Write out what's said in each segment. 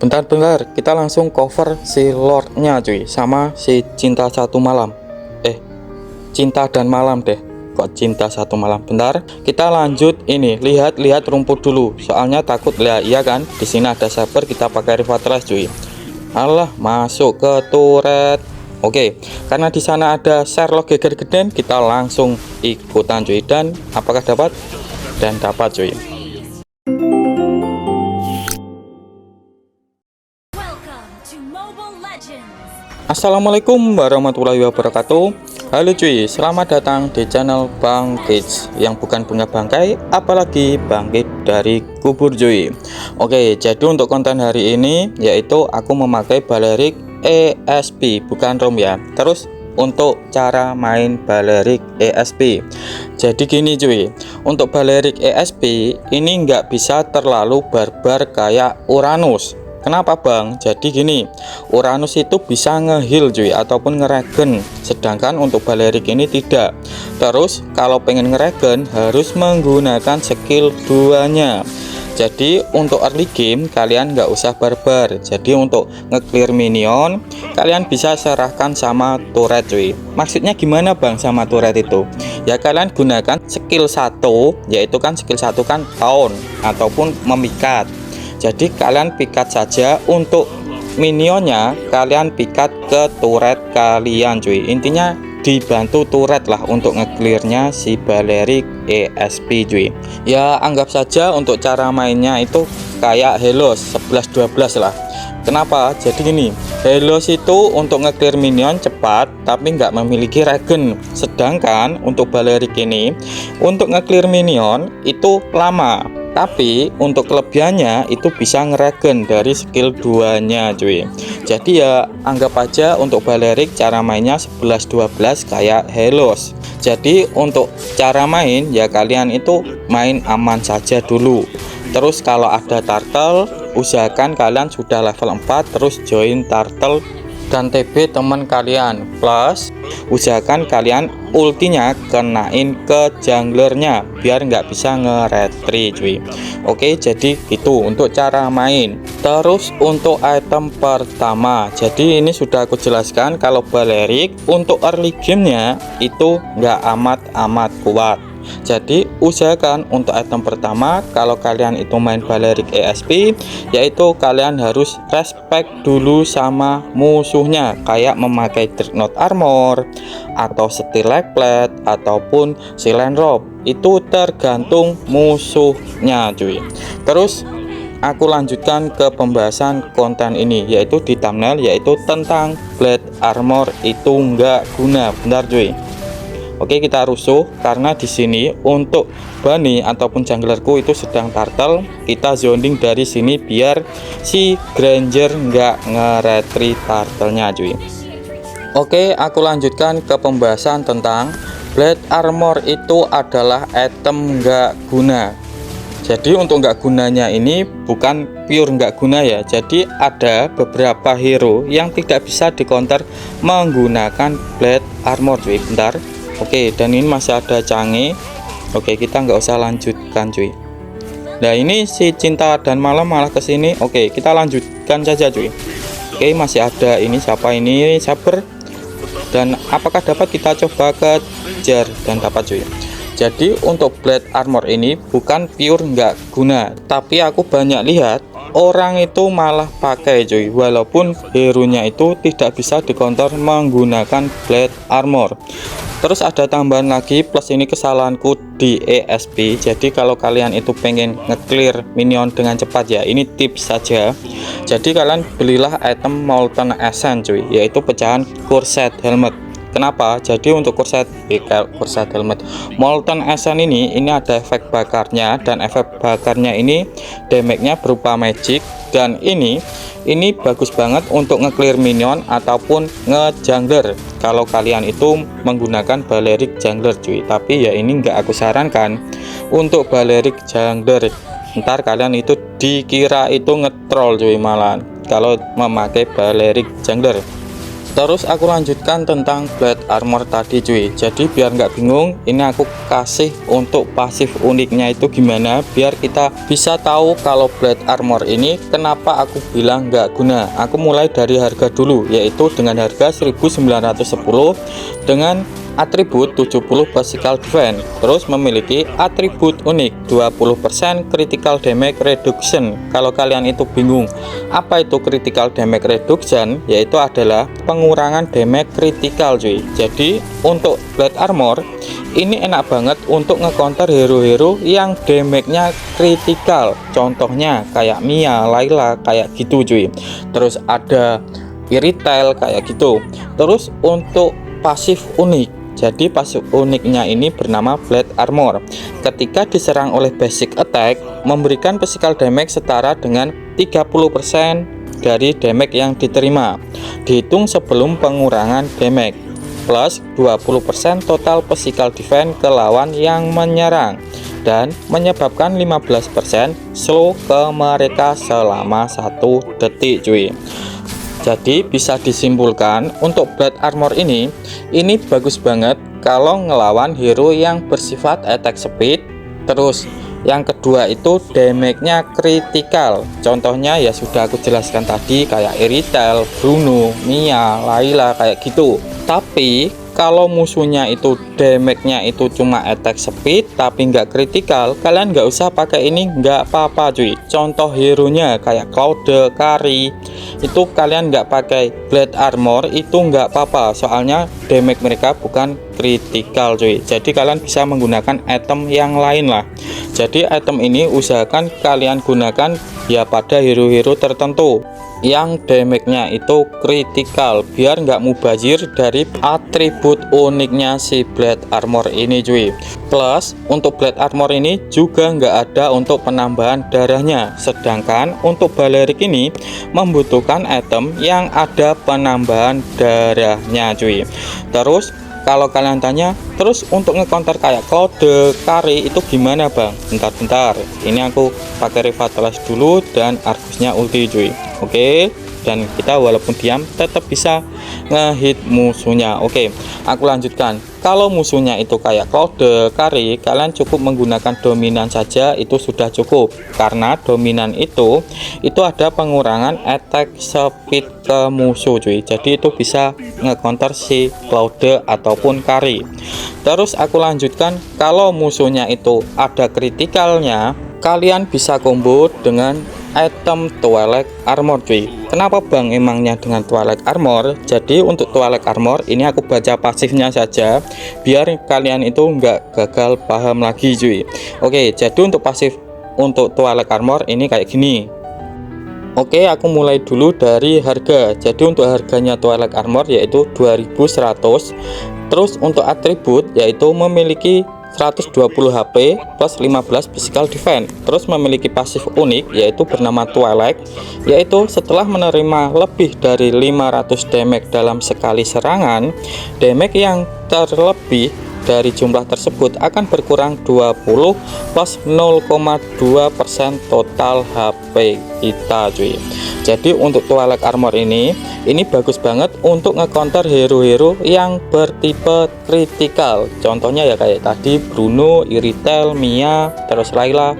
Bentar-bentar, kita langsung cover si Lordnya cuy, sama si Cinta Satu Malam. Cinta dan Malam deh. Kok Cinta Satu Malam? Bentar, kita lanjut ini. Lihat rumput dulu. Soalnya takut lah, iya kan? Di sini ada saber, kita pakai revitalize cuy. Alah, masuk ke turret. Oke, karena di sana ada Sherlock geger geden, kita langsung ikutan cuy. Dan apakah dapat? Dan dapat cuy. Assalamualaikum warahmatullahi wabarakatuh. Halo cuy, selamat datang di channel Bang Kids, yang bukan punya bangkai, apalagi bangkit dari kubur cuy. Oke, jadi untuk konten hari ini yaitu aku memakai Balerik ESP, bukan ROM ya. Terus untuk cara main Balerik ESP, jadi gini cuy, untuk Balerik ESP ini nggak bisa terlalu barbar kayak Uranus. Kenapa bang? Jadi gini, Uranus itu bisa ngeheal cuy, ataupun ngeregen, sedangkan untuk Balerik ini tidak. Terus kalau pengen ngeregen harus menggunakan skill 2-nya. Jadi untuk early game kalian nggak usah barbar. Jadi untuk nge-clear minion kalian bisa serahkan sama turret cuy. Maksudnya gimana bang sama turret itu? Ya kalian gunakan skill 1, yaitu kan skill 1 kan taunt ataupun memikat. Jadi kalian pikat saja, untuk minionnya kalian pikat ke turret kalian cuy. Intinya dibantu turret lah untuk nge-clearnya si Balerik ESP cuy. Ya anggap saja untuk cara mainnya itu kayak Helos 11-12 lah. Kenapa? Jadi gini, Helos itu untuk nge-clear minion cepat tapi nggak memiliki regen. Sedangkan untuk Balerik ini untuk nge-clear minion itu lama, tapi untuk kelebihannya itu bisa ngeregen dari skill 2-nya cuy. Jadi ya anggap aja untuk Balerik cara mainnya 11-12 kayak Helos. Jadi untuk cara main ya kalian itu main aman saja dulu. Terus kalau ada turtle, usahakan kalian sudah level 4 terus join turtle dan TB teman kalian. Plus usahakan kalian ultinya kenain ke junglernya biar nggak bisa nge-retry cuy. Oke, jadi itu untuk cara main. Terus untuk item pertama, jadi ini sudah aku jelaskan kalau Balerik untuk early gamenya itu nggak amat kuat. Jadi usahakan untuk item pertama kalau kalian itu main Balerik ESP, yaitu kalian harus respect dulu sama musuhnya, kayak memakai Dreadnought Armor atau Steel Plate ataupun Silent Robe. Itu tergantung musuhnya cuy. Terus aku lanjutkan ke pembahasan konten ini, yaitu di thumbnail, yaitu tentang Blade Armor itu nggak guna. Bentar cuy. Oke, kita rusuh karena di sini untuk Bunny ataupun junglerku itu sedang turtle. Kita zoning dari sini biar si Granger nggak nge-retry turtle-nya cuy. Oke, aku lanjutkan ke pembahasan tentang Blade Armor itu adalah item nggak guna. Jadi untuk nggak gunanya ini bukan pure nggak guna ya. Jadi ada beberapa hero yang tidak bisa di counter menggunakan Blade Armor cuy. Bentar. Oke, dan ini masih ada Canggih. Oke, kita nggak usah lanjutkan cuy. Nah ini si Cinta dan Malam malah kesini. Oke, kita lanjutkan saja cuy. Oke, masih ada ini, siapa ini? Saber. Dan apakah dapat? Kita coba kejar dan dapat cuy. Jadi untuk Blade Armor ini bukan pure nggak guna, tapi aku banyak lihat orang itu malah pakai cuy, walaupun hero nya itu tidak bisa di counter menggunakan Blade Armor. Terus ada tambahan lagi, plus ini kesalahanku di ESP. Jadi kalau kalian itu pengen nge-clear minion dengan cepat ya, ini tips saja. Jadi kalian belilah item Molten Essence cuy, yaitu pecahan Corset Helmet. Kenapa? Jadi untuk Corset Helmet Molten Essence ini ada efek bakarnya, dan efek bakarnya ini damage-nya berupa magic. Dan ini bagus banget untuk nge-clear minion ataupun nge-jungler kalau kalian itu menggunakan Balerik jungler cuy. Tapi ya ini nggak aku sarankan untuk Balerik jungler, ntar kalian itu dikira itu nge-troll cuy malah kalau memakai Balerik jungler. Terus aku lanjutkan tentang Blade Armor tadi cuy. Jadi biar nggak bingung, ini aku kasih untuk pasif uniknya itu gimana, biar kita bisa tahu kalau Blade Armor ini kenapa aku bilang nggak guna. Aku mulai dari harga dulu, yaitu dengan harga 1910 dengan atribut 70 physical defense, terus memiliki atribut unik 20% critical damage reduction. Kalau kalian itu bingung apa itu critical damage reduction, yaitu adalah pengurangan damage critical cuy. Jadi untuk Blade Armor ini enak banget untuk ngecounter hero-hero yang damage-nya critical, contohnya kayak Mia, Layla kayak gitu cuy. Terus ada Iritel kayak gitu. Terus untuk pasif unik, jadi pasif uniknya ini bernama Blade Armor. Ketika diserang oleh basic attack, memberikan physical damage setara dengan 30% dari damage yang diterima, dihitung sebelum pengurangan damage, plus 20% total physical defense ke lawan yang menyerang, dan menyebabkan 15% slow ke mereka selama 1 detik cuy. Jadi bisa disimpulkan untuk Blade Armor ini bagus banget kalau ngelawan hero yang bersifat attack speed. Terus yang kedua itu damage-nya critical, contohnya ya sudah aku jelaskan tadi kayak Iritel, Bruno, Mia, Layla kayak gitu. Tapi kalau musuhnya itu damage-nya itu cuma attack speed tapi nggak critical, kalian nggak usah pakai ini, nggak apa-apa cuy. Contoh hero nya kayak Claude, Kari, itu kalian nggak pakai Blade Armor itu nggak apa-apa, soalnya damage mereka bukan critical cuy. Jadi kalian bisa menggunakan item yang lain lah. Jadi item ini usahakan kalian gunakan ya pada hero-hero tertentu yang damage-nya itu critical, biar nggak mubazir dari atribut uniknya si Blade Armor ini cuy. Plus untuk Blade Armor ini juga nggak ada untuk penambahan darahnya, sedangkan untuk Balerik ini membutuhkan item yang ada penambahan darahnya cuy. Terus kalau kalian tanya, terus untuk ngecounter kayak Claude, Kari itu gimana bang? Bentar-bentar, ini aku pakai Revitalize dulu dan Argusnya ulti cuy. Oke, dan kita walaupun diam tetap bisa ngehit musuhnya. Oke, aku lanjutkan. Kalau musuhnya itu kayak Claude, Kari, kalian cukup menggunakan dominan saja, itu sudah cukup. Karena dominan itu ada pengurangan attack speed ke musuh cuy. Jadi itu bisa ngecounter si Claude ataupun Kari. Terus aku lanjutkan, kalau musuhnya itu ada kritikalnya, kalian bisa combo dengan item Twilight Armor cuy. Kenapa bang emangnya dengan Twilight Armor? Jadi untuk Twilight Armor ini aku baca pasifnya saja biar kalian itu nggak gagal paham lagi cuy. Oke, jadi untuk pasif untuk Twilight Armor ini kayak gini. Oke, aku mulai dulu dari harga. Jadi untuk harganya Twilight Armor yaitu 2100. Terus untuk atribut yaitu memiliki 120 HP plus 15 physical defense. Terus memiliki pasif unik yaitu bernama Twilight, yaitu setelah menerima lebih dari 500 damage dalam sekali serangan, damage yang terlebih dari jumlah tersebut akan berkurang 20 plus 0,2% total HP kita cuy. Jadi untuk Twilight Armor ini bagus banget untuk ngecounter hero-hero yang bertipe kritikal, contohnya ya kayak tadi Bruno, Iritel, Mia, terus Layla.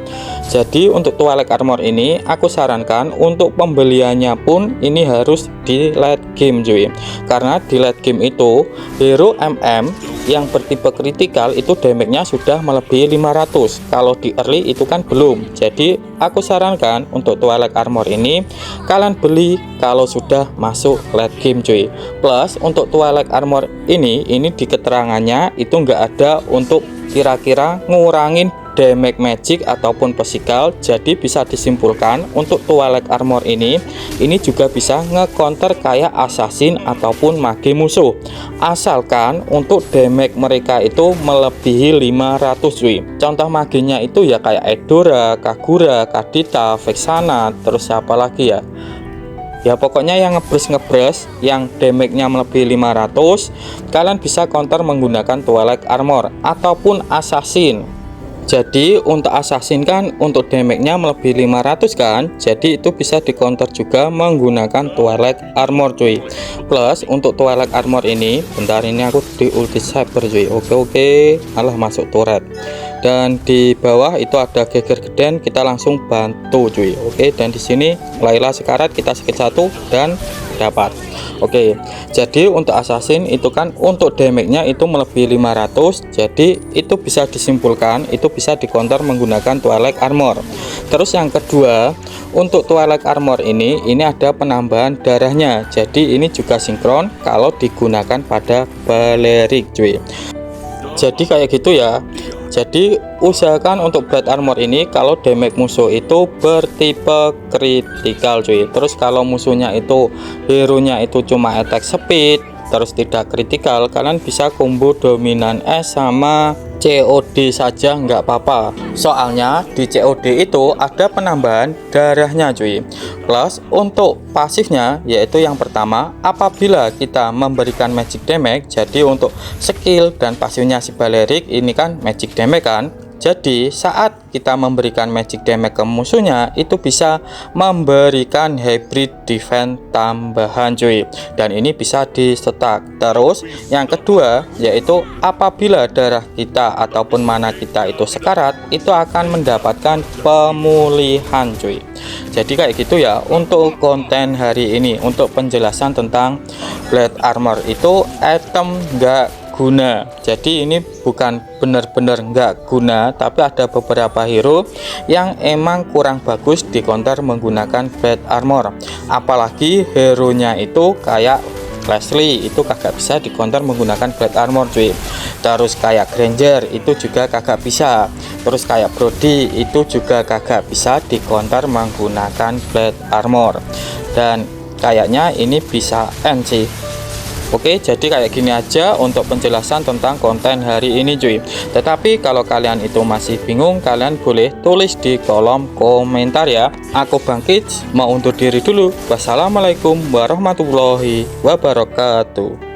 Jadi untuk Twilight Armor ini aku sarankan untuk pembeliannya pun ini harus di late game cuy, karena di late game itu hero MM yang bertipe kritikal itu damage-nya sudah melebihi 500. Kalau di early itu kan belum. Jadi aku sarankan untuk Twilight Armor ini kalian beli kalau sudah masuk late game cuy. Plus untuk Twilight Armor ini di keterangannya itu enggak ada untuk kira-kira ngurangin damage magic ataupun physical. Jadi bisa disimpulkan untuk Twilight Armor ini juga bisa ngecounter kayak assassin ataupun mage musuh, asalkan untuk damage mereka itu melebihi 500 cuy. Contoh magenya itu ya kayak Edora, Kagura, Kadita, Vexana, terus siapa lagi ya pokoknya yang ngebres yang damage-nya melebihi 500, kalian bisa counter menggunakan Twilight Armor ataupun assassin. Jadi untuk assassin kan untuk damage-nya melebihi 500 kan, jadi itu bisa di counter juga menggunakan Twilight Armor cuy. Plus untuk Twilight Armor ini, bentar ini aku di ulti cyber cuy. Oke, malah masuk turret. Dan di bawah itu ada geger geden, kita langsung bantu cuy. Oke, dan di sini Layla sekarat, kita skill 1 dan dapat. Oke, jadi untuk assassin itu kan untuk damage-nya itu melebihi 500, jadi itu bisa disimpulkan itu bisa di counter menggunakan Twilight Armor. Terus yang kedua, untuk Twilight Armor ini ada penambahan darahnya, jadi ini juga sinkron kalau digunakan pada Balerik cuy. Jadi kayak gitu ya. Jadi usahakan untuk Blade Armor ini kalau damage musuh itu bertipe kritikal cuy. Terus kalau musuhnya itu hero nya itu cuma attack speed terus tidak kritikal, kalian bisa combo dominan S sama COD saja nggak apa-apa. Soalnya di COD itu ada penambahan darahnya cuy. Plus untuk pasifnya yaitu yang pertama, apabila kita memberikan magic damage, jadi untuk skill dan pasifnya si Balerik ini kan magic damage kan. Jadi saat kita memberikan magic damage ke musuhnya itu bisa memberikan hybrid defense tambahan cuy, dan ini bisa di stack. Terus yang kedua yaitu apabila darah kita ataupun mana kita itu sekarat, itu akan mendapatkan pemulihan cuy. Jadi kayak gitu ya untuk konten hari ini. Untuk penjelasan tentang Blade Armor itu item nggak guna, jadi ini bukan benar-benar nggak guna, tapi ada beberapa hero yang emang kurang bagus di counter menggunakan Blade Armor. Apalagi hero nya itu kayak Leslie itu kagak bisa di counter menggunakan Blade Armor cuy. Terus kayak Granger itu juga kagak bisa. Terus kayak Brody itu juga kagak bisa di counter menggunakan Blade Armor. Dan kayaknya ini bisa end sih. Oke, jadi kayak gini aja untuk penjelasan tentang konten hari ini cuy. Tetapi kalau kalian itu masih bingung, kalian boleh tulis di kolom komentar ya. Aku Bangkit mau undur diri dulu. Wassalamualaikum warahmatullahi wabarakatuh.